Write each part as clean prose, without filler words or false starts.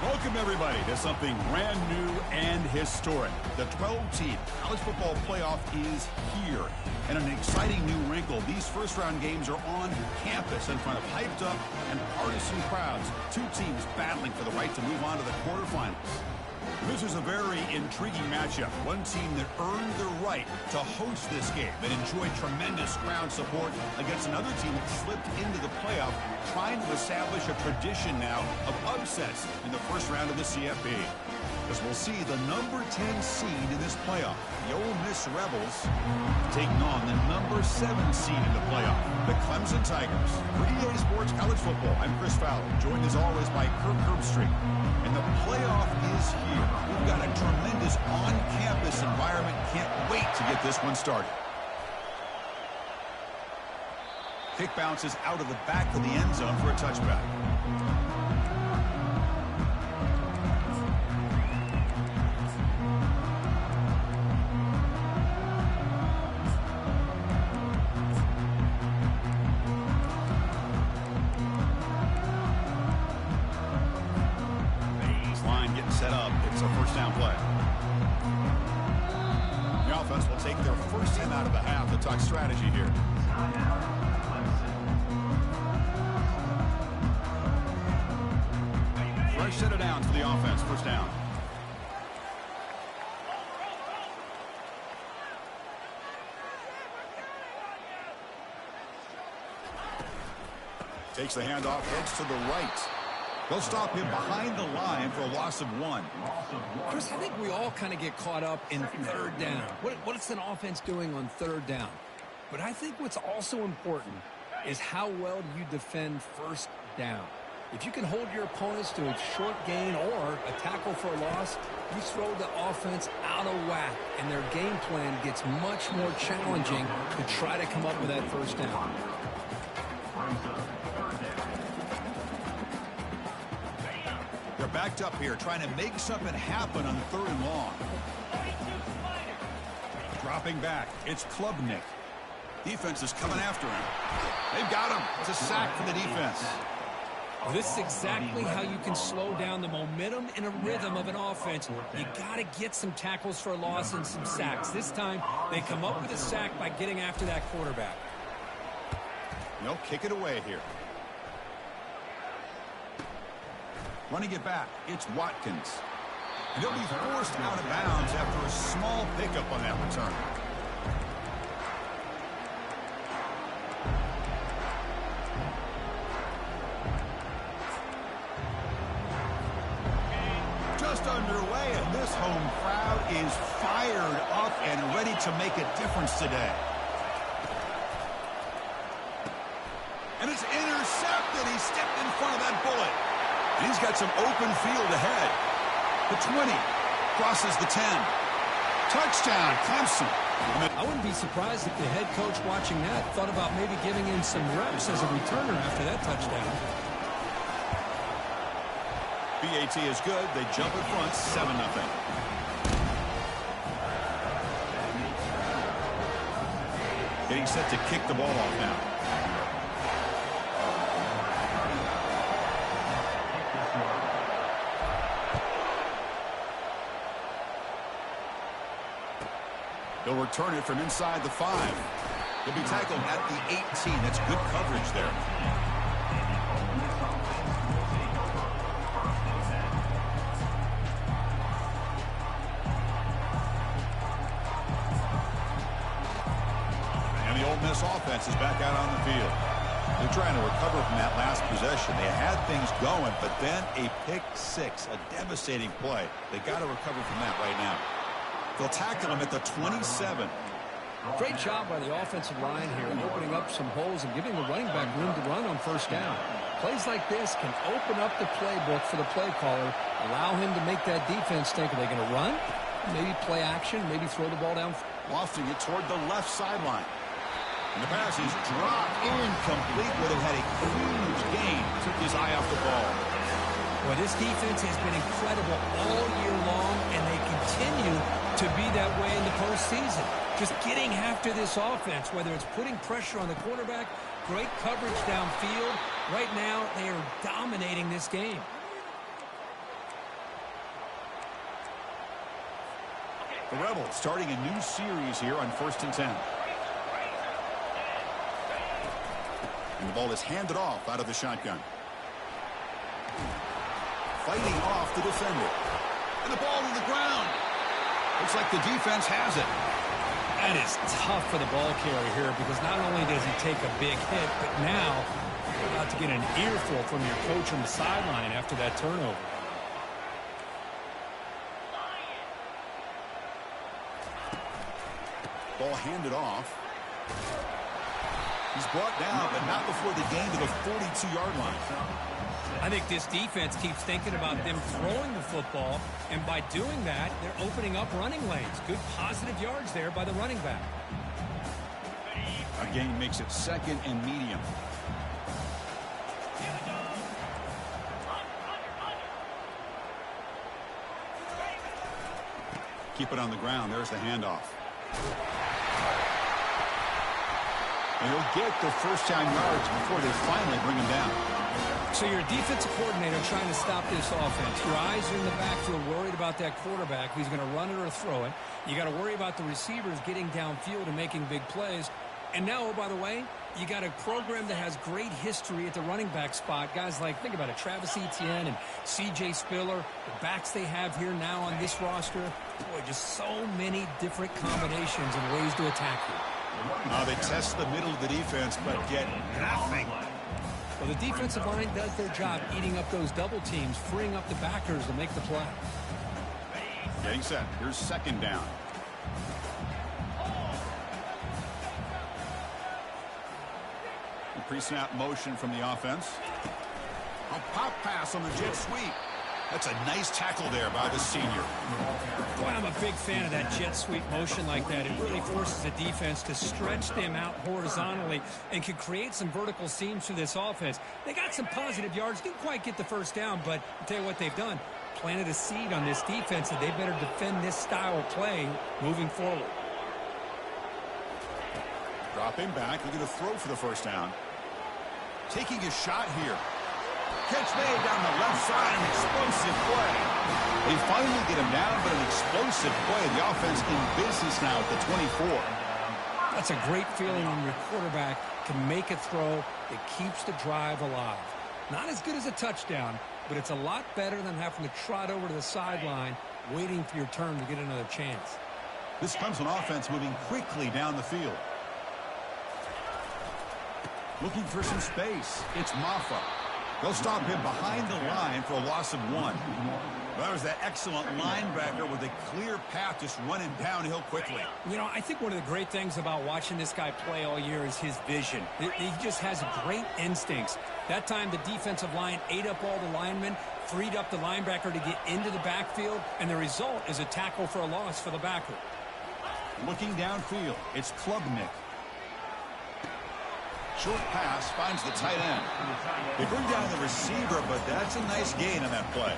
Welcome, everybody, to something brand new and historic. The 12-team college football playoff is here. And an exciting new wrinkle, these first-round games are on campus in front of hyped-up and partisan crowds. Two teams battling for the right to move on to the quarterfinals. This is a very intriguing matchup. One team that earned the right to host this game and enjoyed tremendous crowd support against another team that slipped into the playoff, trying to establish a tradition now of upsets in the first round of the CFP. As we'll see the number 10 seed in this playoff, the Ole Miss Rebels, taking on the number 7 seed in the playoff, the Clemson Tigers. For EA Sports College Football, I'm Chris Fowler, joined as always by Kirk Herbstreit. And the playoff is here. We've got a tremendous on-campus environment. Can't wait to get this one started. Kick bounces out of the back of the end zone for a touchback. Set up. It's a first down play. The offense will take their first time out of the half to talk strategy here. Fresh set of downs for the offense. First down. Takes the handoff, heads to the right. They'll stop him behind the line for a loss of 1. Chris, I think we all kind of get caught up in third down. What's an offense doing on third down? But I think what's also important is how well do you defend first down. If you can hold your opponents to a short gain or a tackle for a loss, you throw the offense out of whack, and their game plan gets much more challenging to try to come up with that first down. They're backed up here, trying to make something happen on 3rd and long. Dropping back, it's Klubnik. Defense is coming after him. They've got him. It's a sack for the defense. Well, this is exactly how you can slow down the momentum and a rhythm of an offense. You got to get some tackles for a loss and some sacks. This time, they come up with a sack by getting after that quarterback. They'll kick it away here. Running it back, it's Watkins. And he'll be forced out of bounds after a small pickup on that return. Just underway, and this home crowd is fired up and ready to make a difference today. And it's intercepted. He stepped in front of that bullet. And he's got some open field ahead. The 20 crosses the 10. Touchdown, Clemson. I wouldn't be surprised if the head coach watching that thought about maybe giving in some reps as a returner after that touchdown. BAT is good. They jump in front, 7-0. Getting set to kick the ball off now. He'll return it from inside the 5. He'll be tackled at the 18. That's good coverage there. And the Ole Miss offense is back out on the field. They're trying to recover from that last possession. They had things going, but then a pick 6, a devastating play. They got to recover from that right now. They'll tackle him at the 27. Great job by the offensive line here, opening up some holes and giving the running back room to run on first down. Plays like this can open up the playbook for the play caller, allow him to make that defense think, are they going to run? Maybe play action, maybe throw the ball down. Lofting it toward the left sideline. And the pass is dropped incomplete. Would have had a huge gain. Took his eye off the ball. Well, this defense has been incredible all year long, and they continue to be that way in the postseason. Just getting after this offense, whether it's putting pressure on the quarterback, great coverage downfield. Right now, they are dominating this game. The Rebels starting a new series here on 1st and 10. And the ball is handed off out of the shotgun. Fighting off the defender. And the ball to the ground. Looks like the defense has it. That is tough for the ball carrier here because not only does he take a big hit, but now you're about to get an earful from your coach on the sideline after that turnover. Ball handed off. He's brought down, but not before the gain to the 42-yard line. I think this defense keeps thinking about them throwing the football, and by doing that, they're opening up running lanes. Good positive yards there by the running back. A gain makes it 2nd and medium. Keep it on the ground. There's the handoff. And he'll get the first down yards before they finally bring him down. So you're a defensive coordinator trying to stop this offense. Your eyes are in the backfield worried about that quarterback who's going to run it or throw it. You got to worry about the receivers getting downfield and making big plays. And now, oh, by the way, you got a program that has great history at the running back spot. Guys like, think about it, Travis Etienne and C.J. Spiller, the backs they have here now on this roster. Boy, just so many different combinations and ways to attack you. They test the middle of the defense, but get nothing. Well, the defensive line does their job eating up those double teams, freeing up the backers to make the play. Getting set. Here's 2nd down. pre-snap motion from the offense. A pop pass on the jet sweep. That's a nice tackle there by the senior. Boy, I'm a big fan of that jet sweep motion like that. It really forces the defense to stretch them out horizontally and can create some vertical seams through this offense. They got some positive yards, didn't quite get the first down, but I'll tell you what they've done. Planted a seed on this defense that they better defend this style of play moving forward. Dropping back, looking to throw for the first down. Taking a shot here. Catch made down the left side, an explosive play. They finally get him down, but an explosive play. The offense in business now at the 24. That's a great feeling when your quarterback can make a throw that keeps the drive alive. Not as good as a touchdown, but it's a lot better than having to trot over to the sideline, waiting for your turn to get another chance. This comes on offense moving quickly down the field. Looking for some space. It's Maffa. They'll stop him behind the line for a loss of 1. Well, that was that excellent linebacker with a clear path just running downhill quickly. You know, I think one of the great things about watching this guy play all year is his vision. He just has great instincts. That time the defensive line ate up all the linemen, freed up the linebacker to get into the backfield, and the result is a tackle for a loss for the backer. Looking downfield, it's Klubnik. Short pass finds the tight end. They bring down the receiver, but that's a nice gain on that play.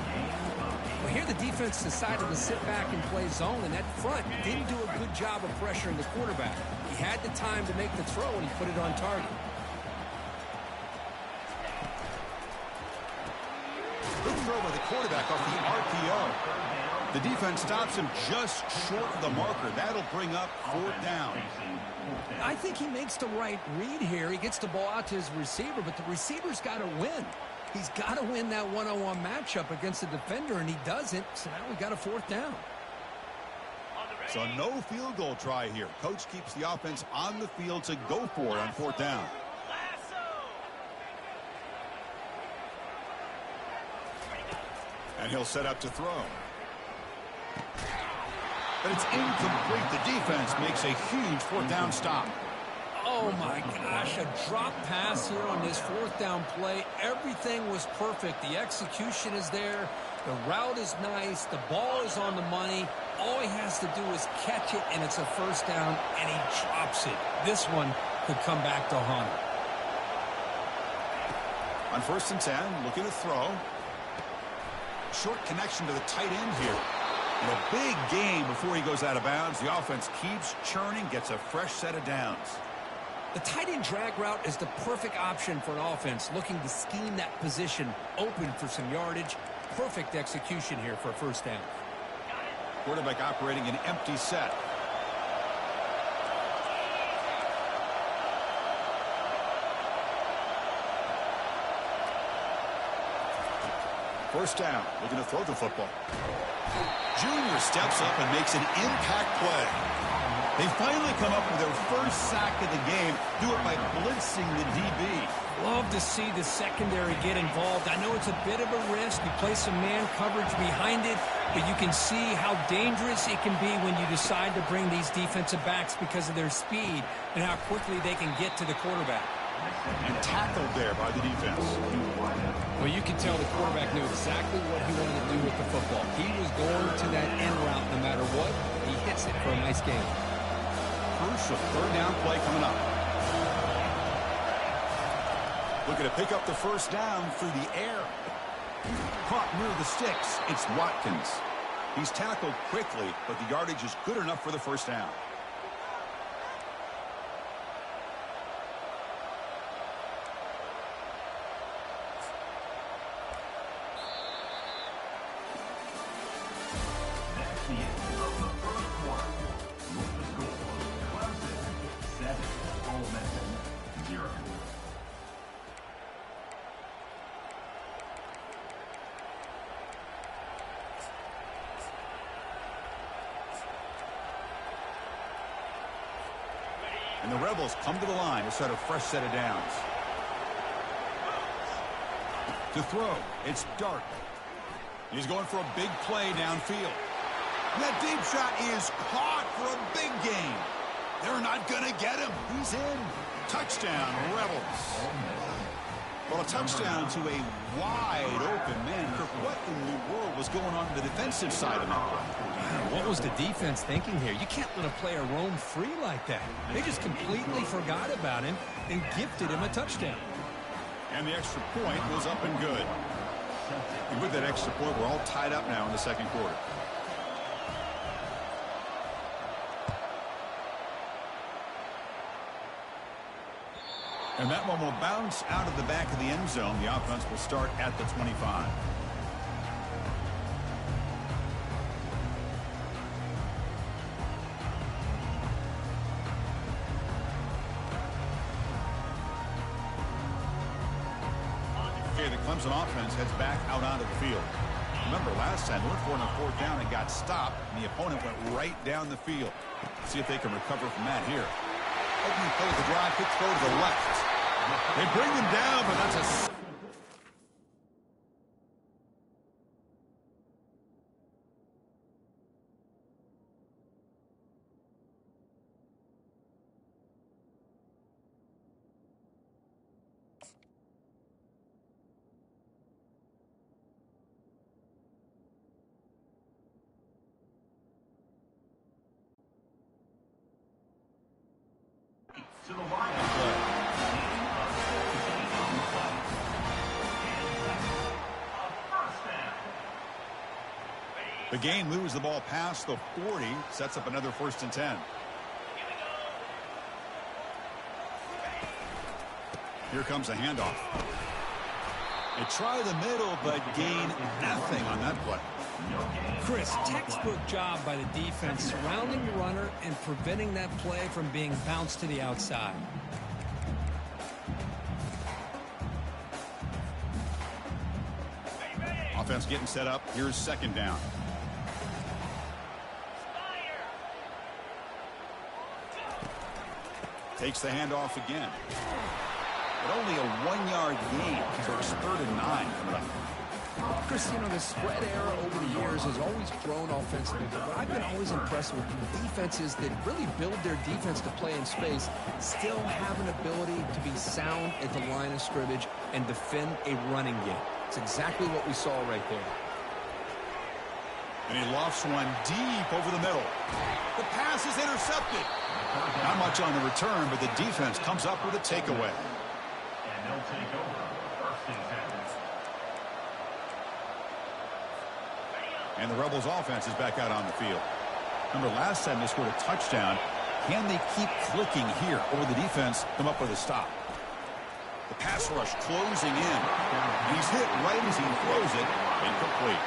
Well, here the defense decided to sit back and play zone, and that front didn't do a good job of pressuring the quarterback. He had the time to make the throw, and he put it on target. Good throw by the quarterback off the RPO. The defense stops him just short of the marker. That'll bring up 4th down. I think he makes the right read here. He gets the ball out to his receiver, but the receiver's got to win. He's got to win that one-on-one matchup against the defender, and he doesn't, so now we got a 4th down. So no field goal try here. Coach keeps the offense on the field to go for it on 4th down. And he'll set up to throw. But it's incomplete. The defense makes a huge 4th down stop. Oh, my gosh, a drop pass here on this 4th down play. Everything was perfect. The execution is there. The route is nice. The ball is on the money. All he has to do is catch it, and it's a 1st down, and he drops it. This one could come back to haunt him. On 1st and 10, looking to throw. Short connection to the tight end here. And a big gain before he goes out of bounds. The offense keeps churning, gets a fresh set of downs. The tight end drag route is the perfect option for an offense looking to scheme that position open for some yardage. Perfect execution here for a 1st down. Quarterback operating an empty set. First down, looking to throw the football. Junior steps up and makes an impact play. They finally come up with their first sack of the game. Do it by blitzing the DB. Love to see the secondary get involved. I know it's a bit of a risk. You play some man coverage behind it, but you can see how dangerous it can be when you decide to bring these defensive backs because of their speed and how quickly they can get to the quarterback. And tackled there by the defense. Well, you can tell the quarterback knew exactly what he wanted to do with the football. He was going to that end route no matter what. He hits it for a nice game. Crucial 3rd down play coming up. Looking to pick up the 1st down through the air. Caught near the sticks. It's Watkins. He's tackled quickly, but the yardage is good enough for the 1st down. And the Rebels come to the line to set a fresh set of downs. To throw, it's Dark. He's going for a big play downfield. And that deep shot is caught for a big gain. They're not going to get him. He's in. Touchdown, Rebels. Well, a touchdown to a wide open man. Kirk, what in the world was going on the defensive side of that play? What was the defense thinking here? You can't let a player roam free like that. They just completely forgot about him and gifted him a touchdown. And the extra point was up and good. And with that extra point, we're all tied up now in the second quarter. And that one will bounce out of the back of the end zone. The offense will start at the 25. Okay, the Clemson offense heads back out onto the field. Remember, last time they went for it on fourth down and got stopped, and the opponent went right down the field. Let's see if they can recover from that here. Opening play of the drive, quick throw to the left. They bring him down, but that's a... To the line. The gain moves the ball past the 40, sets up another 1st and 10. Here comes a handoff. They try the middle, but gain nothing on that play. Chris, textbook job by the defense surrounding the runner and preventing that play from being bounced to the outside. Offense getting set up. Here's 2nd down. Takes the handoff again. But only a 1-yard gain, so it's 3rd and 9 coming up. Chris, you know, the spread era over the years has always grown offensively, but I've been always impressed with defenses that really build their defense to play in space, still have an ability to be sound at the line of scrimmage and defend a running game. It's exactly what we saw right there. And he lofts one deep over the middle. The pass is intercepted. Not much on the return, but the defense comes up with a takeaway. And they'll take over 1st and 10. And the Rebels offense is back out on the field. Remember, last time they scored a touchdown. Can they keep clicking here? Or will the defense come up with a stop? The pass rush closing in. He's hit right as he throws it. Incomplete.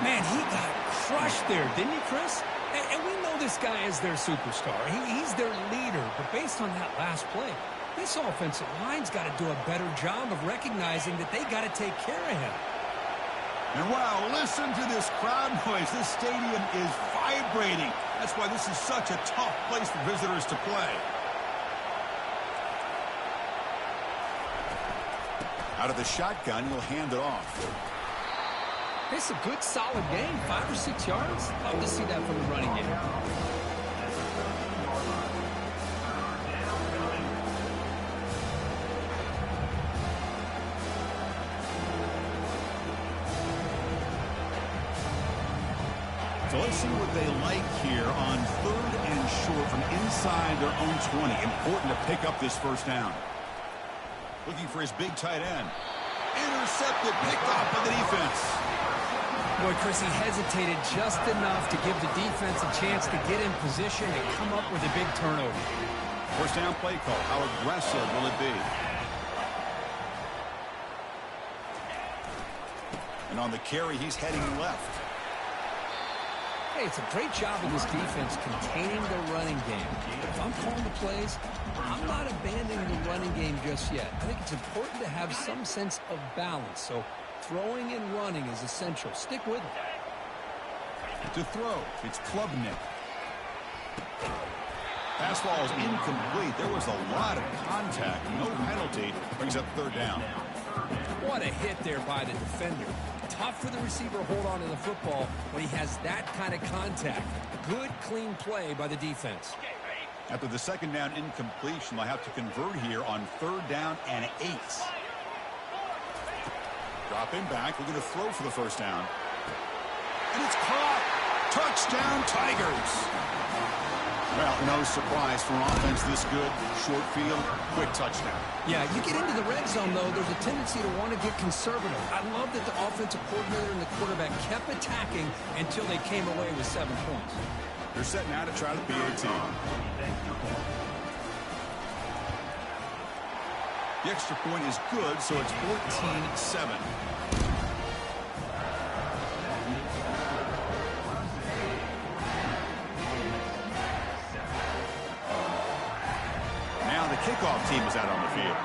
Man, he got crushed there, didn't he, Chris? And we know this guy is their superstar. He's their leader. But based on that last play, this offensive line's got to do a better job of recognizing that they got to take care of him. And wow, listen to this crowd noise. This stadium is vibrating. That's why this is such a tough place for visitors to play. Out of the shotgun, he'll hand it off. It's a good, solid game. 5 or 6 yards. Love to see that from the running game. So let's see what they like here on 3rd and short from inside their own 20. Important to pick up this 1st down. Looking for his big tight end. Intercepted, picked off by the defense. Boy, Chris, he hesitated just enough to give the defense a chance to get in position and come up with a big turnover. 1st down play call. How aggressive will it be? And on the carry, he's heading left. Hey, it's a great job of this defense containing the running game. But if I'm calling the plays, I'm not abandoning the running game just yet. I think it's important to have some sense of balance. So throwing and running is essential. Stick with it. To throw, it's Klubnik. Pass ball is incomplete. There was a lot of contact. No penalty. Brings up 3rd down. What a hit there by the defender. Tough for the receiver to hold on to the football when he has that kind of contact. Good, clean play by the defense. After the second down incompletion, they'll have to convert here on 3rd down and 8. Drop him back. We're going to throw for the first down. And it's caught. Touchdown, Tigers. Well, no surprise for an offense this good. Short field, quick touchdown. Yeah, you get into the red zone, though, there's a tendency to want to get conservative. I love that the offensive coordinator and the quarterback kept attacking until they came away with 7 points. They're setting out to try the PAT. The extra point is good, so it's 14-7. Now the kickoff team is out on the field.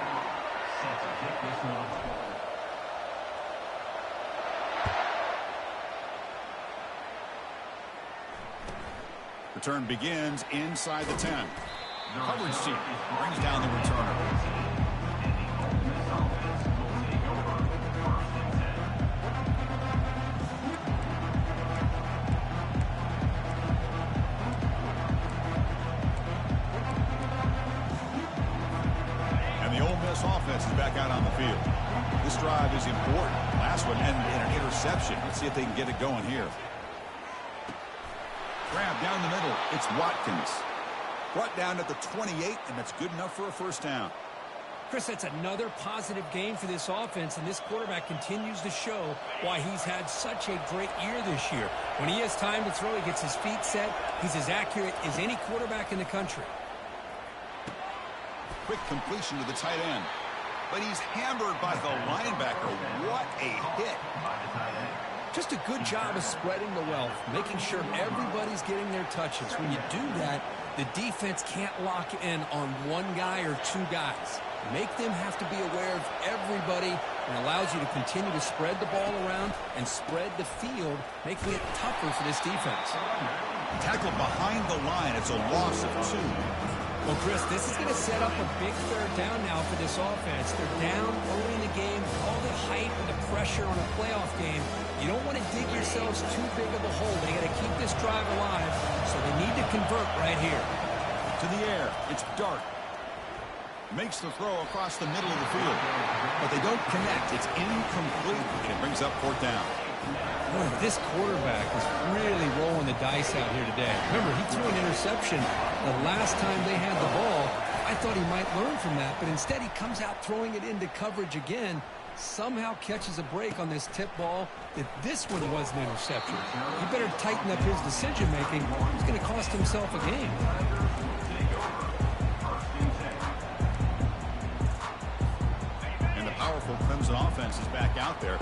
Return begins inside the 10. Coverage team brings down the returner. Offense is back out on the field. This drive is important. Last one ended in an interception. Let's see if they can get it going here. Grab down the middle. It's Watkins. Brought down at the 28, and that's good enough for a first down. Chris, that's another positive game for this offense, and this quarterback continues to show why he's had such a great year this year. When he has time to throw, he gets his feet set. He's as accurate as any quarterback in the country. Quick completion to the tight end. But he's hammered by the linebacker. What a hit. Just a good job of spreading the wealth, making sure everybody's getting their touches. When you do that, the defense can't lock in on one guy or two guys. Make them have to be aware of everybody, and allows you to continue to spread the ball around and spread the field, making it tougher for this defense. Tackled behind the line. It's a loss of 2. Well, Chris, this is going to set up a big 3rd down now for this offense. They're down early in the game. All the hype and the pressure on a playoff game. You don't want to dig yourselves too big of a hole. They got to keep this drive alive, so they need to convert right here. To the air. It's Dart. Makes the throw across the middle of the field. But they don't connect. It's incomplete, and it brings up 4th down. Boy, this quarterback is really rolling the dice out here today. Remember, he threw an interception the last time they had the ball. I thought he might learn from that, but instead he comes out throwing it into coverage again, somehow catches a break on this tip ball that this one was an interception. He better tighten up his decision-making. He's going to cost himself a game. And the powerful Clemson offense is back out there.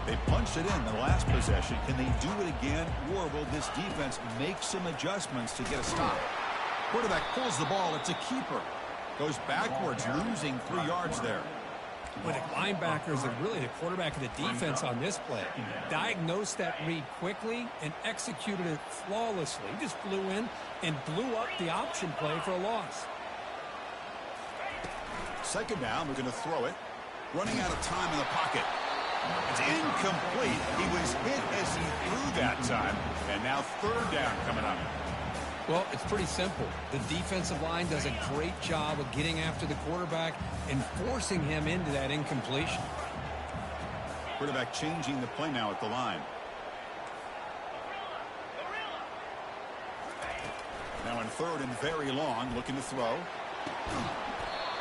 They punched it in the last possession. Can they do it again, or will this defense make some adjustments to get a stop? Quarterback pulls the ball. It's a keeper. Goes backwards, losing 3 yards there. But the linebackers and really the quarterback of the defense on this play diagnosed that read quickly and executed it flawlessly. He just flew in and blew up the option play for a loss. 2nd down. We're going to throw it. Running out of time in the pocket. It's incomplete. He was hit as he threw that time. And now 3rd down coming up. Well, it's pretty simple. The defensive line does a great job of getting after the quarterback and forcing him into that incompletion. Quarterback changing the play now at the line. Now in 3rd and very long, looking to throw.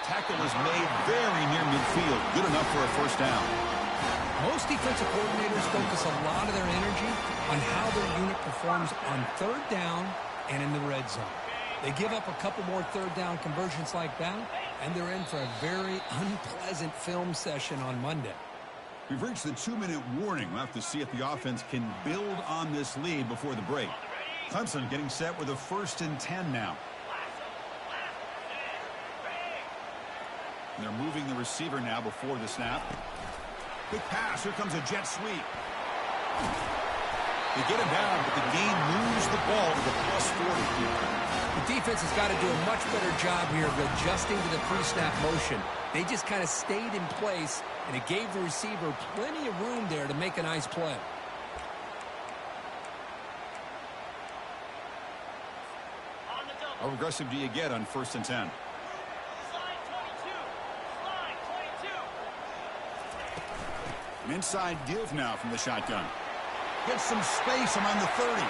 Tackle is made very near midfield. Good enough for a first down. Most defensive coordinators focus a lot of their energy on how their unit performs on 3rd down and in the red zone. They give up a couple more 3rd down conversions like that, and they're in for a very unpleasant film session on Monday. We've reached the 2-minute warning. We'll have to see if the offense can build on this lead before the break. Clemson getting set with a 1st and 10 now. And they're moving the receiver now before the snap. Quick pass. Here comes a jet sweep. They get him down, but the game moves the ball to the +40. The defense has got to do a much better job here of adjusting to the pre-snap motion. They just kind of stayed in place, and it gave the receiver plenty of room there to make a nice play. On the go. How aggressive do you get on 1st and 10? Slide 22. Slide 22. An inside give now from the shotgun. Gets some space among the 30.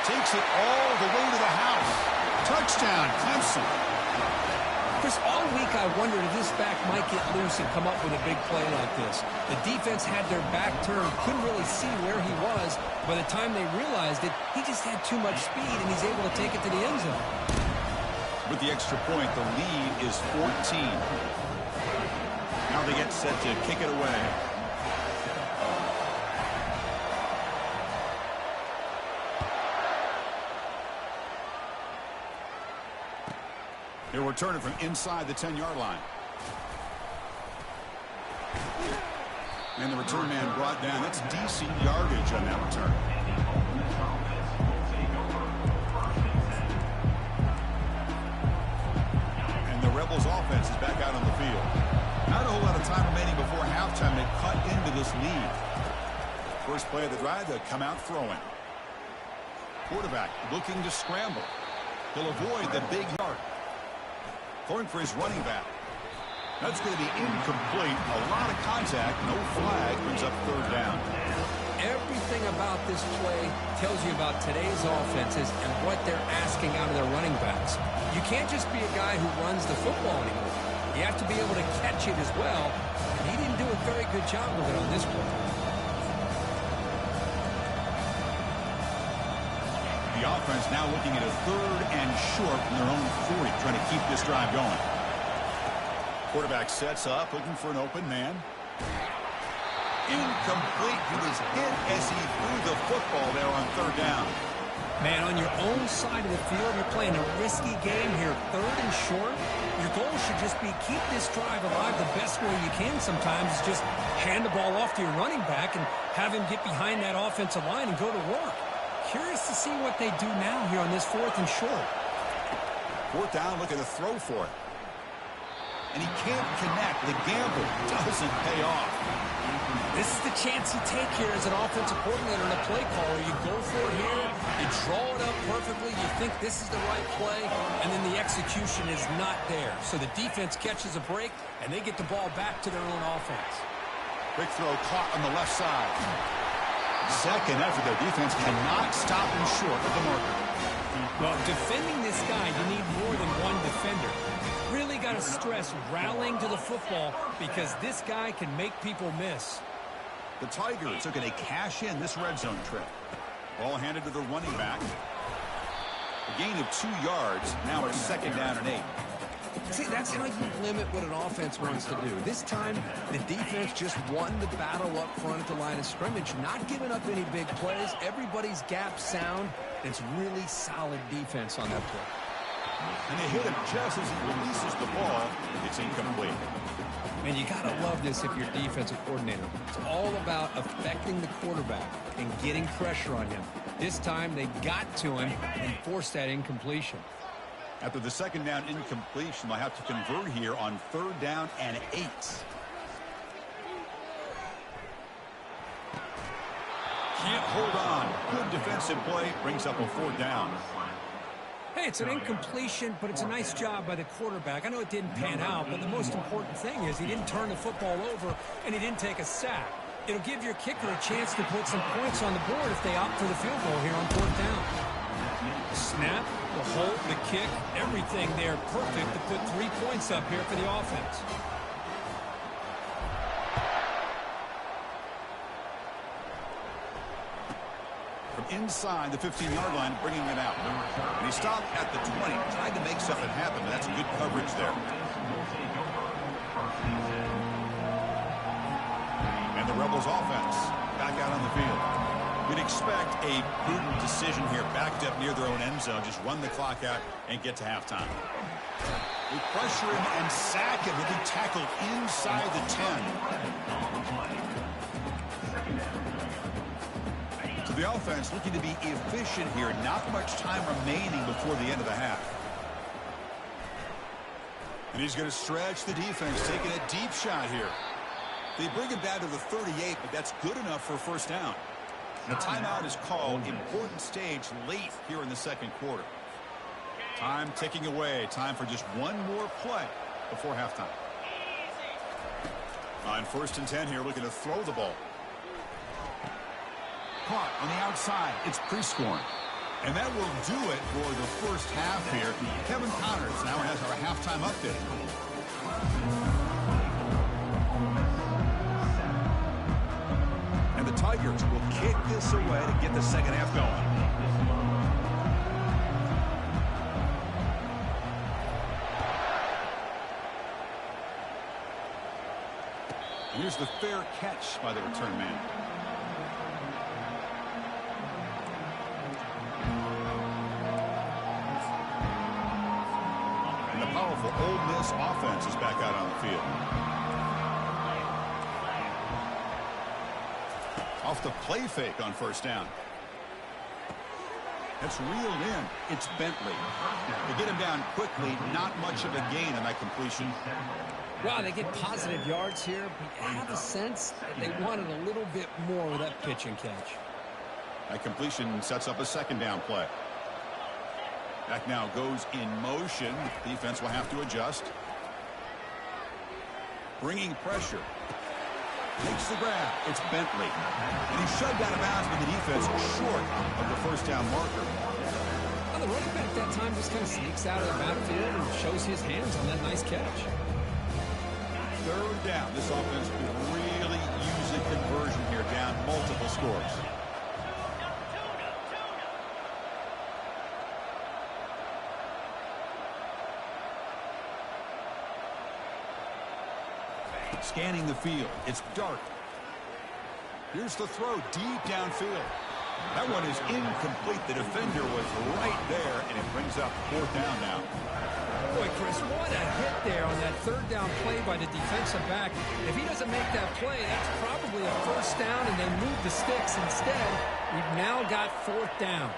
Takes it all the way to the house. Touchdown, Clemson. Chris, all week I wondered if this back might get loose and come up with a big play like this. The defense had their back turned, couldn't really see where he was. By the time they realized it, he just had too much speed, and he's able to take it to the end zone. With the extra point, the lead is 14. Now they get set to kick it away. He'll return it from inside the 10-yard line. And the return man brought down. That's decent yardage on that return. And the Rebels offense is back out on the field. Not a whole lot of time remaining before halftime to cut into this lead. First play of the drive, they'll come out throwing. Quarterback looking to scramble. He'll avoid the big yard. Going for his running back. That's going to be incomplete. A lot of contact. No flag. Brings up 3rd down. Everything about this play tells you about today's offenses and what they're asking out of their running backs. You can't just be a guy who runs the football anymore. You have to be able to catch it as well. And he didn't do a very good job of it on this play. The offense now looking at a 3rd and short from their own 40, trying to keep this drive going. Quarterback sets up, looking for an open man. Incomplete. He was hit as he threw the football there on 3rd down. Man, on your own side of the field, you're playing a risky game here, 3rd and short. Your goal should just be keep this drive alive the best way you can sometimes. Is just hand the ball off to your running back and have him get behind that offensive line and go to work. Curious to see what they do now here on this 4th and short. 4th down, looking to throw for it. And he can't connect. The gamble doesn't pay off. This is the chance you take here as an offensive coordinator and a play caller. You go for it here. You draw it up perfectly. You think this is the right play, and then the execution is not there. So the defense catches a break, and they get the ball back to their own offense. Big throw caught on the left side. Second effort, their defense cannot stop him short of the marker. Well, defending this guy, you need more than one defender. Really got to stress rallying to the football because this guy can make people miss. The Tigers are going to cash in this red zone trip. Ball handed to the running back. A gain of 2 yards. Now it's 2nd down and 8. See, that's how you limit what an offense wants to do. This time, the defense just won the battle up front at the line of scrimmage, not giving up any big plays. Everybody's gap sound. It's really solid defense on that play. And they hit him just as he releases the ball. It's incomplete. Man, you got to love this if you're a defensive coordinator. It's all about affecting the quarterback and getting pressure on him. This time, they got to him and forced that incompletion. After the 2nd down incompletion, they'll have to convert here on 3rd down and 8. Can't hold on. Good defensive play. Brings up a 4th down. Hey, it's an incompletion, but it's a nice job by the quarterback. I know it didn't pan out, but the most important thing is he didn't turn the football over and he didn't take a sack. It'll give your kicker a chance to put some points on the board if they opt for the field goal here on 4th down. Snap, the hold, the kick, everything there perfect to put 3 points up here for the offense. From inside the 15-yard line, bringing it out. And he stopped at the 20, tried to make something happen, but that's good coverage there. And the Rebels offense back out on the field. We'd expect a prudent decision here, backed up near their own end zone, just run the clock out and get to halftime. We pressure him and sack him. He'll be tackled inside the 10. So the offense looking to be efficient here. Not much time remaining before the end of the half. And he's going to stretch the defense, taking a deep shot here. They bring him down to the 38, but that's good enough for a 1st down. The timeout is called. Important stage late here in the 2nd quarter. Time ticking away. Time for just one more play before halftime. On 1st and 10 here, looking to throw the ball. Caught on the outside. It's pre-scoring. And that will do it for the first half here. Kevin Connors now has our halftime update. And the Tigers will kick this away to get the second half going. Here's the fair catch by the return man. And the powerful Ole Miss offense is back out on the field. Off the play fake on 1st down. That's reeled in. It's Bentley. They get him down quickly. Not much of a gain on that completion. Wow, they get positive yards here, but I have a sense that they wanted a little bit more with that pitch and catch. That completion sets up a 2nd down play. Back now goes in motion. Defense will have to adjust. Bringing pressure. Takes the grab. It's Bentley. And he's shoved out of bounds with the defense short of the 1st down marker. Well, the running back that time just kind of sneaks out of the backfield and shows his hands on that nice catch. 3rd down. This offense will really use a conversion here, down multiple scores. Scanning the field. It's dark. Here's the throw deep downfield. That one is incomplete. The defender was right there, and it brings up 4th down now. Boy, Chris, what a hit there on that 3rd down play by the defensive back. If he doesn't make that play, that's probably a 1st down, and they move the sticks instead. We've now got 4th down.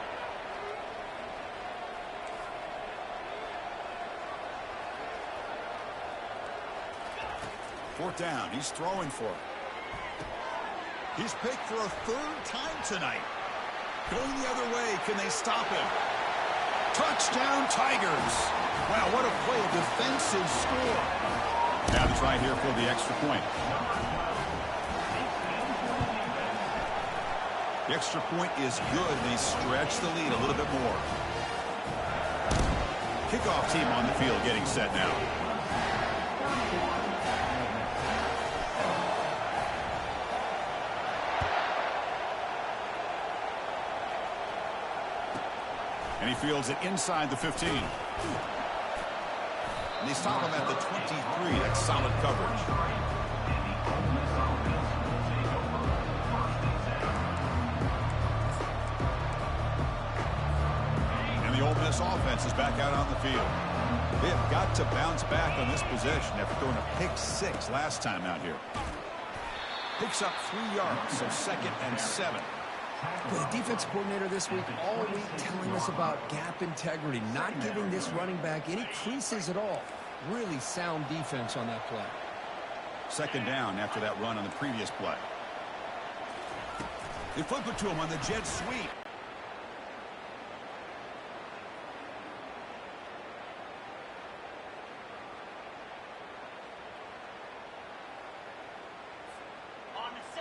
Fourth down. He's throwing for it. He's picked for a 3rd time tonight. Going the other way. Can they stop him? Touchdown, Tigers. Wow, what a play. A defensive score. Now the try here for the extra point. The extra point is good. They stretch the lead a little bit more. Kickoff team on the field getting set now. And he fields it inside the 15. And they stop him at the 23. That's solid coverage. And the Ole Miss offense is back out on the field. They have got to bounce back on this possession after throwing a pick 6 last time out here. Picks up 3 yards, so 2nd and 7. The defense coordinator this week, all week, telling us about gap integrity, not giving this running back any creases at all. Really sound defense on that play. 2nd down after that run on the previous play. They flip it to him on the jet sweep.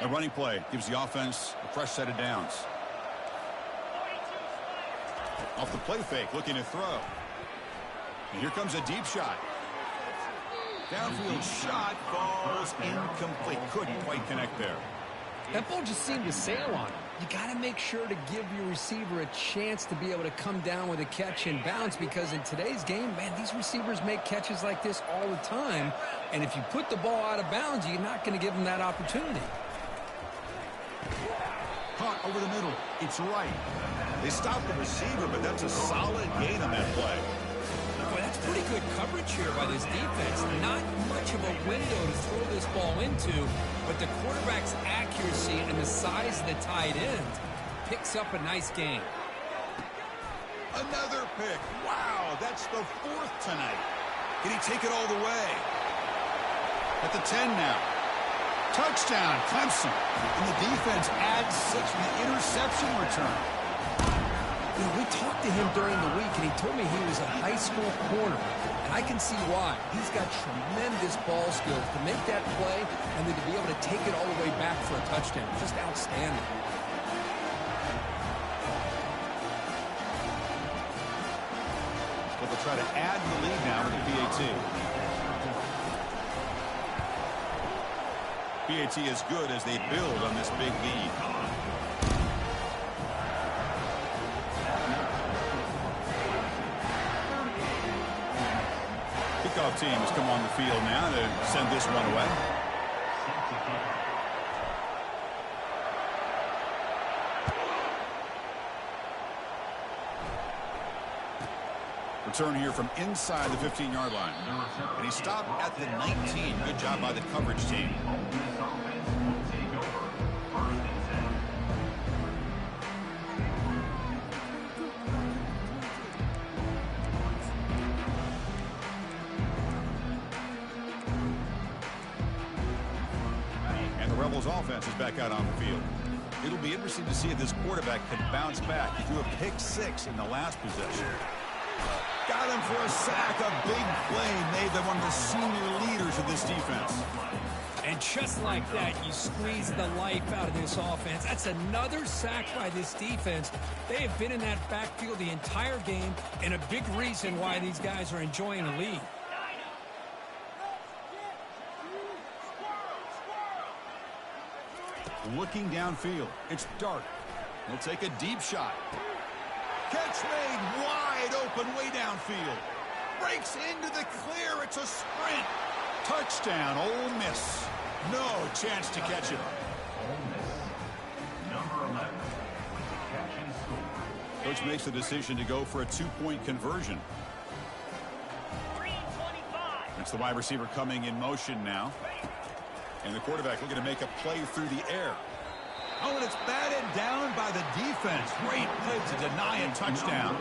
A running play gives the offense a fresh set of downs. Off the play fake, looking to throw. And here comes a deep shot. Downfield shot falls incomplete. Couldn't quite connect there. That ball just seemed to sail on him. You got to make sure to give your receiver a chance to be able to come down with a catch and bounce, because in today's game, man, these receivers make catches like this all the time. And if you put the ball out of bounds, you're not going to give them that opportunity. Caught over the middle. It's right. They stop the receiver, but that's a solid gain on that play. Boy, that's pretty good coverage here by this defense. Not much of a window to throw this ball into, but the quarterback's accuracy and the size of the tight end picks up a nice gain. Another pick. Wow, that's the 4th tonight. Can he take it all the way? At the 10 now. Touchdown, Clemson. And the defense adds 6 with the interception return. You know, we talked to him during the week, and he told me he was a high school corner. And I can see why. He's got tremendous ball skills to make that play and then to be able to take it all the way back for a touchdown. Just outstanding. So they'll try to add the lead now with the PAT. PAT is good as they build on this big lead. Kickoff team has come on the field now to send this one away. Return here from inside the 15-yard line. And he stopped at the 19. Good job by the coverage team. And the Rebels offense is back out on the field. It'll be interesting to see if this quarterback can bounce back. He threw a pick-6 in the last possession. Got him for a sack. A big play made them one of the senior leaders of this defense. And just like that, you squeeze the life out of this offense. That's another sack by this defense. They have been in that backfield the entire game, and a big reason why these guys are enjoying the lead. Looking downfield. It's Dart. He'll take a deep shot. Catch made wide open way downfield. Breaks into the clear. It's a sprint. Touchdown, Ole Miss. No chance to catch him. Number 11 with the catch and score. Coach makes the decision to go for a two-point conversion. Green 25. It's the wide receiver coming in motion now. And the quarterback looking to make a play through the air. Oh, and it's batted down by the defense. Great play to deny a touchdown.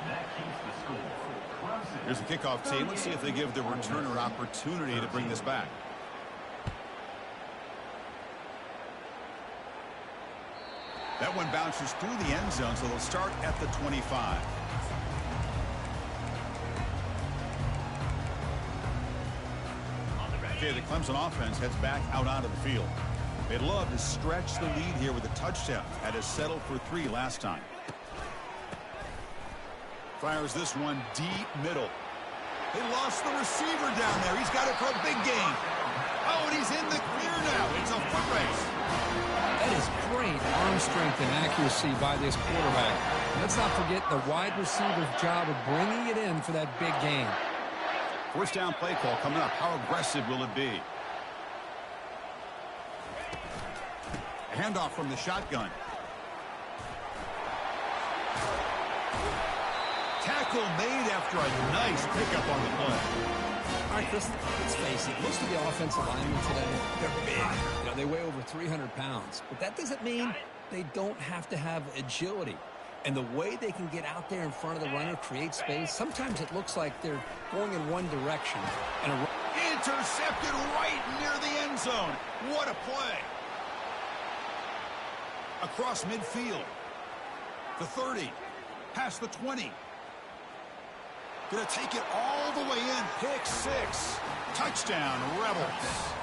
That keeps the score. Here's the kickoff team. Let's see if they give the returner an opportunity to bring this back. That one bounces through the end zone, so they'll start at the 25. Okay, the Clemson offense heads back out onto the field. They'd love to stretch the lead here with a touchdown. Had to settle for 3 last time. Fires this one deep middle. They lost the receiver down there. He's got it for a big gain. Oh, and he's in the clear now. It's a foot race. That is great arm strength and accuracy by this quarterback. Let's not forget the wide receiver's job of bringing it in for that big gain. First down play call coming up. How aggressive will it be? A handoff from the shotgun. Tackle made after a nice pickup on the play. All right, Chris, let's face it. Most of the offensive linemen today, they're big. You know, they weigh over 300 pounds. But that doesn't mean they don't have to have agility. And the way they can get out there in front of the runner, create space, sometimes it looks like they're going in one direction. And Intercepted right near the end zone. What a play. Across midfield. The 30. Past the 20. Gonna take it all the way in. Pick 6. Touchdown, Rebels.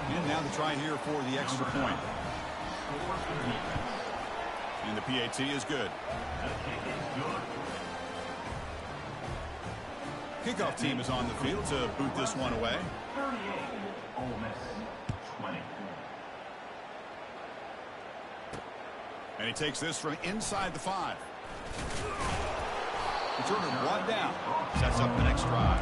And now the try here for the extra point. And the PAT is good. Kickoff team is on the field to boot this one away. 38, Ole Miss 20. And he takes this from inside the 5. Returner brought down. Sets up the next drive.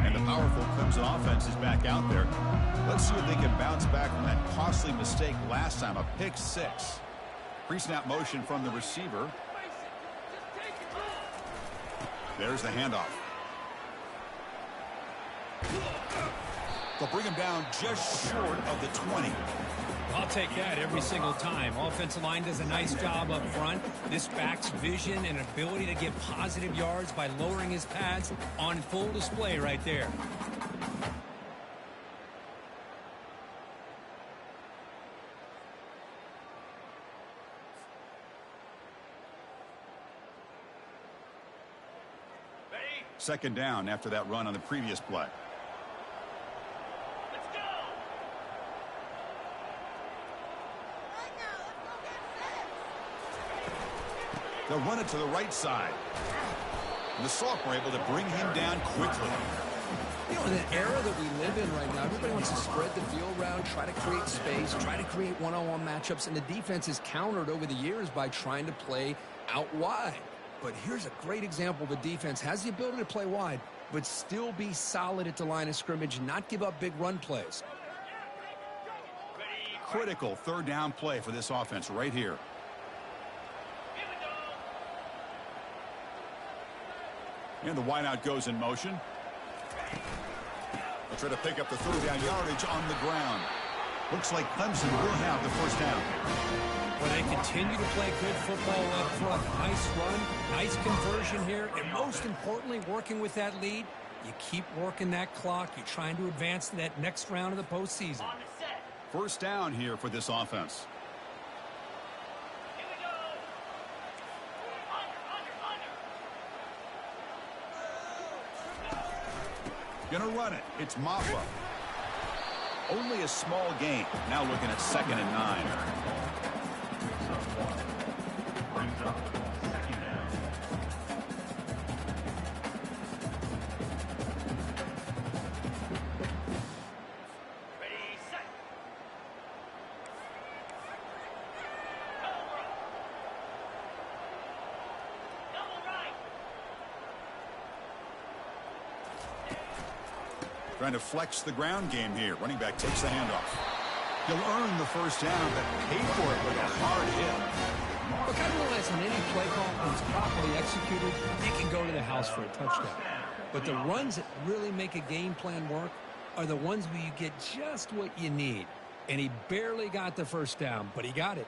And the powerful Clemson offense is back out there. Let's see if they can bounce back from that costly mistake last time, a pick 6. Pre-snap motion from the receiver. There's the handoff. They'll bring him down just short of the 20. I'll take that every single time. Offensive line does a nice job up front. This back's vision and ability to get positive yards by lowering his pads on full display right there. Second down after that run on the previous play. Let's go. They'll run it to the right side. And the Soft were able to bring him down quickly. You know, in the era that we live in right now, everybody wants to spread the field around, try to create space, try to create one-on-one matchups, and the defense is countered over the years by trying to play out wide. But here's a great example. The defense has the ability to play wide, but still be solid at the line of scrimmage, not give up big run plays. Critical third down play for this offense right here. Here we go. And the wideout goes in motion. They'll try to pick up the third down yardage on the ground. Looks like Clemson will have the first down. Well, they continue to play good football up front. Nice run, nice conversion here, and most importantly, working with that lead, you keep working that clock. You're trying to advance to that next round of the postseason. On the set. First down here for this offense. Here we go. Under. Gonna run it. It's Maffa. Only a small gain. Now looking at 2nd and 9. Brings up second down. Ready, set. Double right. Trying to flex the ground game here. Running back takes the handoff. He'll earn the first down, but pay for it with a hard hit. Look, I realize on any play call, when it's properly executed, they can go to the house for a touchdown. But the runs that really make a game plan work are the ones where you get just what you need. And he barely got the first down, but he got it.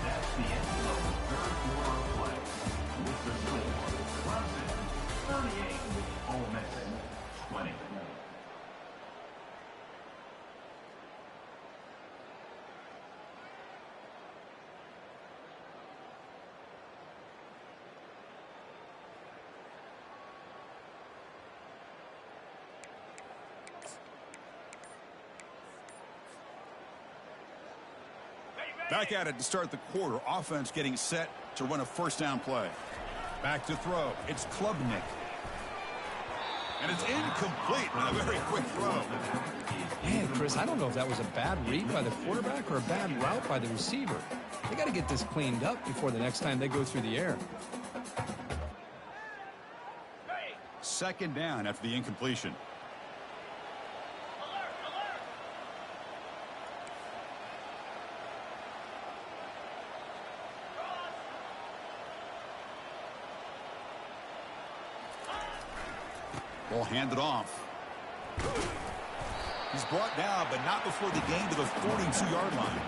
That's the end of the third quarter of play. With the score, Clemson 38, Ole Miss 20. Back at it to start the quarter. Offense getting set to run a first down play. Back to throw. It's Klubnik. And it's incomplete on a very quick throw. Man, Chris, I don't know if that was a bad read by the quarterback or a bad route by the receiver. They got to get this cleaned up before the next time they go through the air. Second down after the incompletion. Alert, alert. Ball handed off. He's brought down, but not before the gain to the 42-yard line.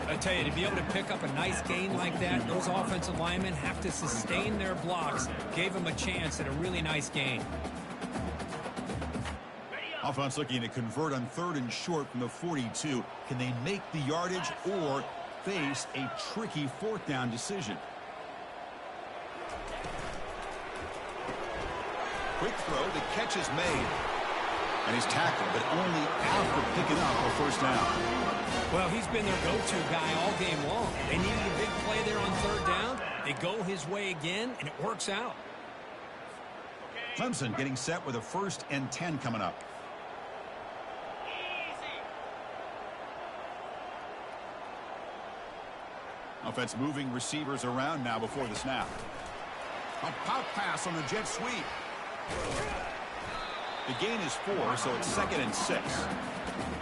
I tell you, to be able to pick up a nice gain like that, those offensive linemen have to sustain their blocks. Gave him a chance at a really nice gain. Offense looking to convert on 3rd and short from the 42. Can they make the yardage or face a tricky 4th down decision? Quick throw. The catch is made. And he's tackled, but only after picking up a first down. Well, he's been their go-to guy all game long. They needed a big play there on 3rd down. They go his way again, and it works out. Clemson getting set with a 1st and 10 coming up. Easy. Offense moving receivers around now before the snap. A pop pass on the jet sweep. The gain is 4, so it's 2nd and 6.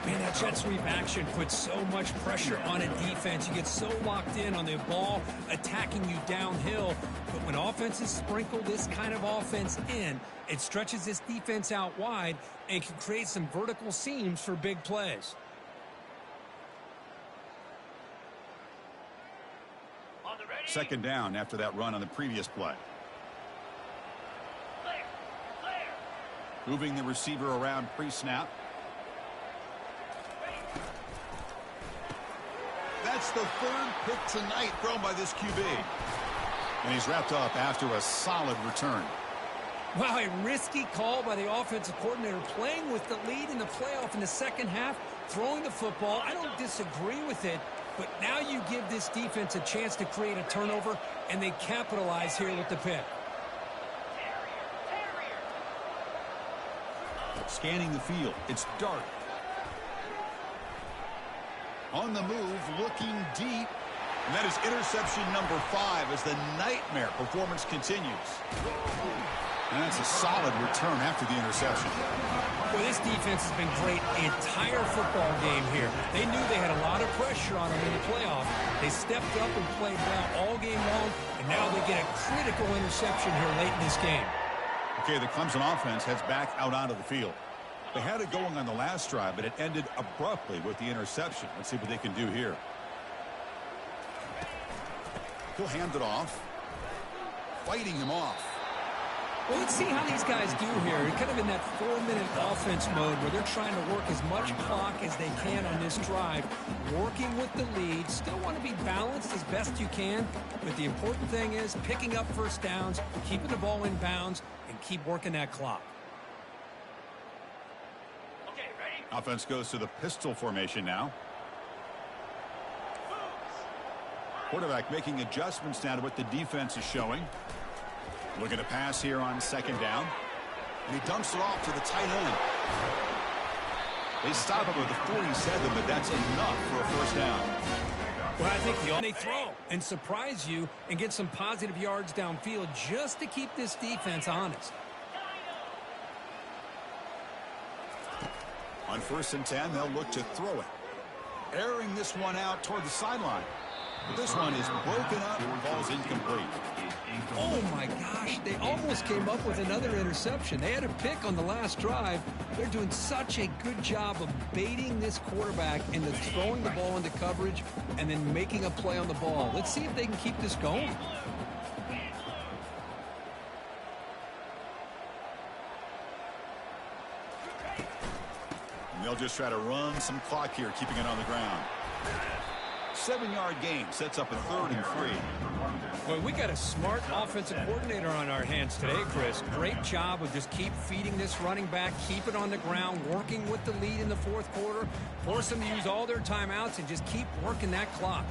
Man, that jet sweep action puts so much pressure on a defense. You get so locked in on the ball attacking you downhill. But when offenses sprinkle this kind of offense in, it stretches this defense out wide and can create some vertical seams for big plays. Second down after that run on the previous play. Moving the receiver around pre-snap. That's the 3rd pick tonight thrown by this QB. And he's wrapped up after a solid return. Wow, a risky call by the offensive coordinator, playing with the lead in the playoff in the second half, throwing the football. I don't disagree with it, but now you give this defense a chance to create a turnover, and they capitalize here with the pick. Scanning the field. It's dark. On the move, looking deep. And that is interception number 5 as the nightmare performance continues. And that's a solid return after the interception. Well, this defense has been great the entire football game here. They knew they had a lot of pressure on them in the playoff. They stepped up and played well all game long, and now they get a critical interception here late in this game. Okay, the Clemson offense heads back out onto the field. They had it going on the last drive, but it ended abruptly with the interception. Let's see what they can do here. He'll hand it off. Fighting him off. Well, let's see how these guys do here. They're kind of in that 4-minute offense mode where they're trying to work as much clock as they can on this drive, working with the lead. Still want to be balanced as best you can, but the important thing is picking up first downs, keeping the ball in bounds, and keep working that clock. Okay, ready? Offense goes to the pistol formation now. Quarterback making adjustments now to what the defense is showing. Looking to pass here on second down. And he dumps it off to the tight end. They stop him with the 47, but that's enough for a first down. Well, I think they throw and surprise you and get some positive yards downfield just to keep this defense honest. On 1st and 10, they'll look to throw it. Airing this one out toward the sideline. But this one is broken up and falls incomplete. Oh, my gosh. They almost came up with another interception. They had a pick on the last drive. They're doing such a good job of baiting this quarterback into throwing the ball into coverage and then making a play on the ball. Let's see if they can keep this going. And they'll just try to run some clock here, keeping it on the ground. 7-yard gain sets up a 3rd and 3. Well, we got a smart offensive coordinator on our hands today, Chris. Great job of just keep feeding this running back, keep it on the ground, working with the lead in the 4th quarter, force them to use all their timeouts, and just keep working that clock.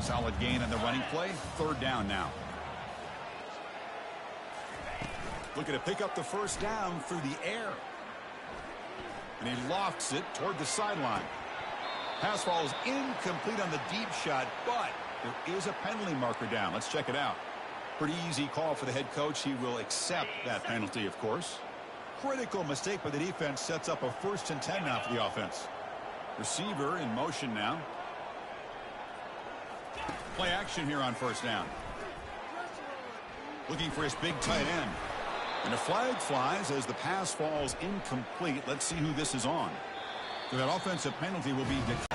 Solid gain on the running play. 3rd down now. Looking to pick up the first down through the air. And he lofts it toward the sideline. Pass falls incomplete on the deep shot, but there is a penalty marker down. Let's check it out. Pretty easy call for the head coach. He will accept that penalty, of course. Critical mistake by the defense sets up a 1st and 10 now for the offense. Receiver in motion now. Play action here on 1st down. Looking for his big tight end. And a flag flies as the pass falls incomplete. Let's see who this is on. So that offensive penalty will be declared.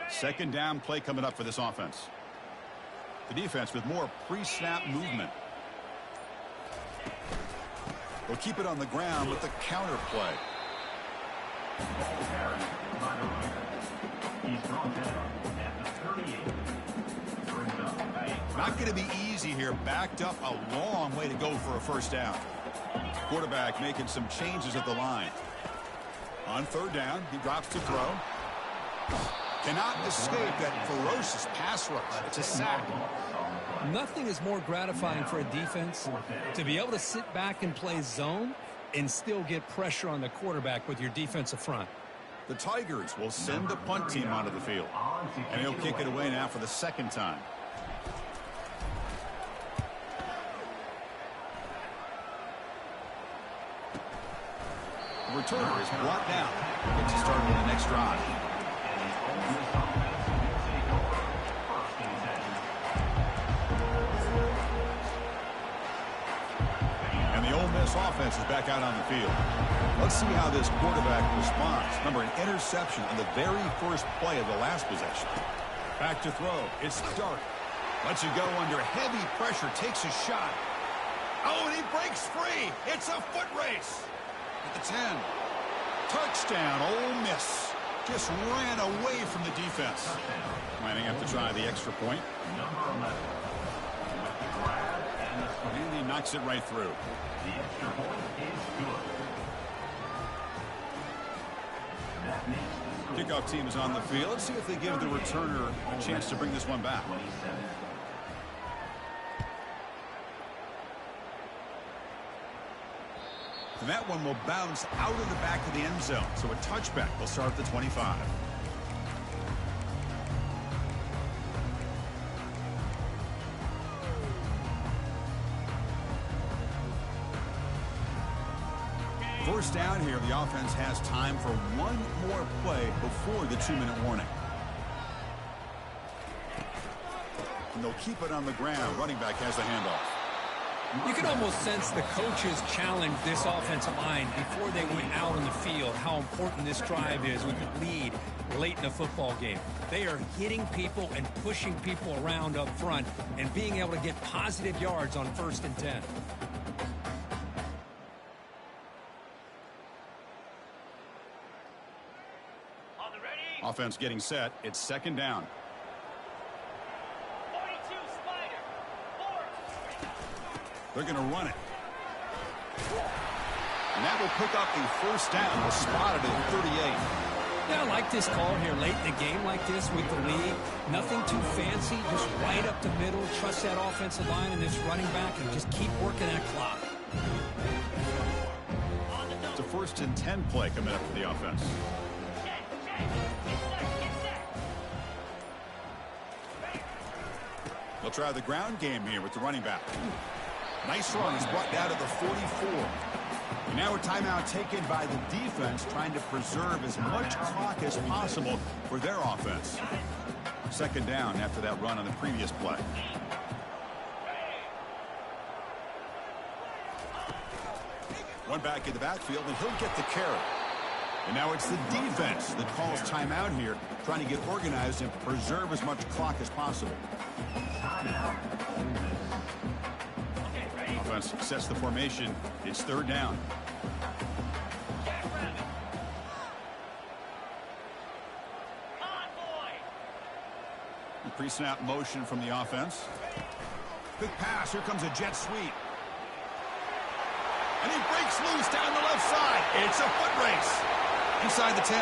2nd down play coming up for this offense. The defense with more pre-snap movement. They'll keep it on the ground with the counter play. Not going to be easy here. Backed up a long way to go for a first down. Quarterback making some changes at the line. On 3rd down, he drops to throw. Cannot escape that ferocious pass rush. It's a sack. Nothing is more gratifying for a defense to be able to sit back and play zone and still get pressure on the quarterback with your defensive front. The Tigers will send the punt team onto the field. And he'll kick it away now for the 2nd time. The returner is brought down. Gets to start on the next drive. And the Ole Miss offense is back out on the field. Let's see how this quarterback responds. Remember, an interception on the very first play of the last possession. Back to throw. It's Dark. Lets it go under heavy pressure. Takes a shot. Oh, and he breaks free. It's a foot race. At the 10. Touchdown, Ole Miss. Just ran away from the defense. Might have to try the extra point. Number 11. With the grab and the swing. And he knocks it right through. The extra point is good. That makes the score. Kickoff team is on the field. Let's see if they give the returner a chance to bring this one back. 27. And that one will bounce out of the back of the end zone. So a touchback will start at the 25. First down here, the offense has time for one more play before the 2-minute warning. And they'll keep it on the ground. Running back has the handoff. You can almost sense the coaches challenge this offensive line before they went out on the field, how important this drive is with the lead late in a football game. They are hitting people and pushing people around up front and being able to get positive yards on 1st and 10. On the ready. Offense getting set. It's 2nd down. 42 Spider. 4. They're going to run it. And that will pick up a first down. Was spotted at 38. Yeah, I like this call here late in the game like this with the lead. Nothing too fancy, just right up the middle. Trust that offensive line and this running back and just keep working that clock. It's a 1st and 10 play coming up for the offense. Check. Get set. They'll try the ground game here with the running back. Nice run. He's brought down to the 44. And now a timeout taken by the defense, trying to preserve as much clock as possible for their offense. 2nd down after that run on the previous play. One back in the backfield, and he'll get the carry. And now it's the defense that calls timeout here, trying to get organized and preserve as much clock as possible. Offense sets the formation. It's 3rd down. Pre-snap motion from the offense. Quick pass. Here comes a jet sweep. And he breaks loose down the left side. It's a foot race. Inside the 10.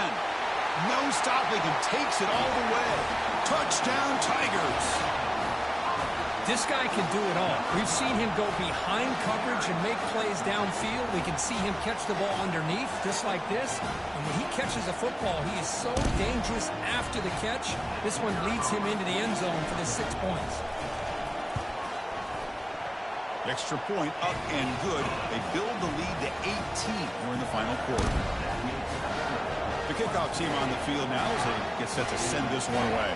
No stopping him. Takes it all the way. Touchdown, Tigers. This guy can do it all. We've seen him go behind coverage and make plays downfield. We can see him catch the ball underneath, just like this. And when he catches a football, he is so dangerous after the catch. This one leads him into the end zone for the 6 points. Extra point up and good. They build the lead to 18. We're in the final quarter. The kickoff team on the field now as they get set to send this one away.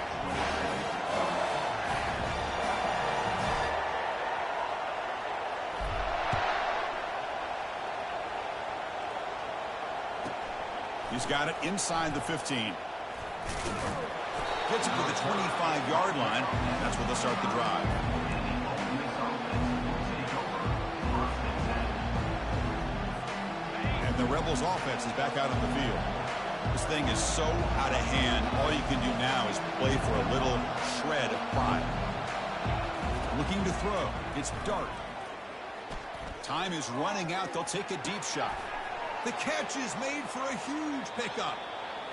He's got it inside the 15. Gets it to the 25-yard line. That's where they'll start the drive. And the Rebels offense is back out on the field. This thing is so out of hand. All you can do now is play for a little shred of pride. Looking to throw. It's Dark. Time is running out. They'll take a deep shot. The catch is made for a huge pickup.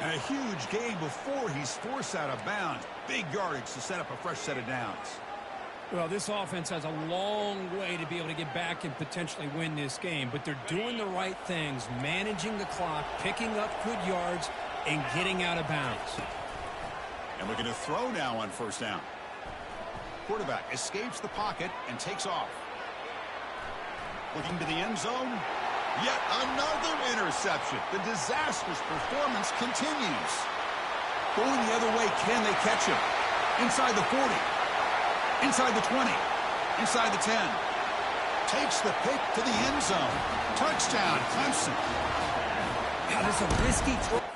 And a huge gain before he's forced out of bounds. Big yardage to set up a fresh set of downs. Well, this offense has a long way to be able to get back and potentially win this game, but they're doing the right things, managing the clock, picking up good yards, and getting out of bounds. And looking to throw now on 1st down. Quarterback escapes the pocket and takes off. Looking to the end zone. Yet another interception. The disastrous performance continues. Going the other way, can they catch him? Inside the 40. Inside the 20. Inside the 10. Takes the pick to the end zone. Touchdown, Clemson. That is a risky throw.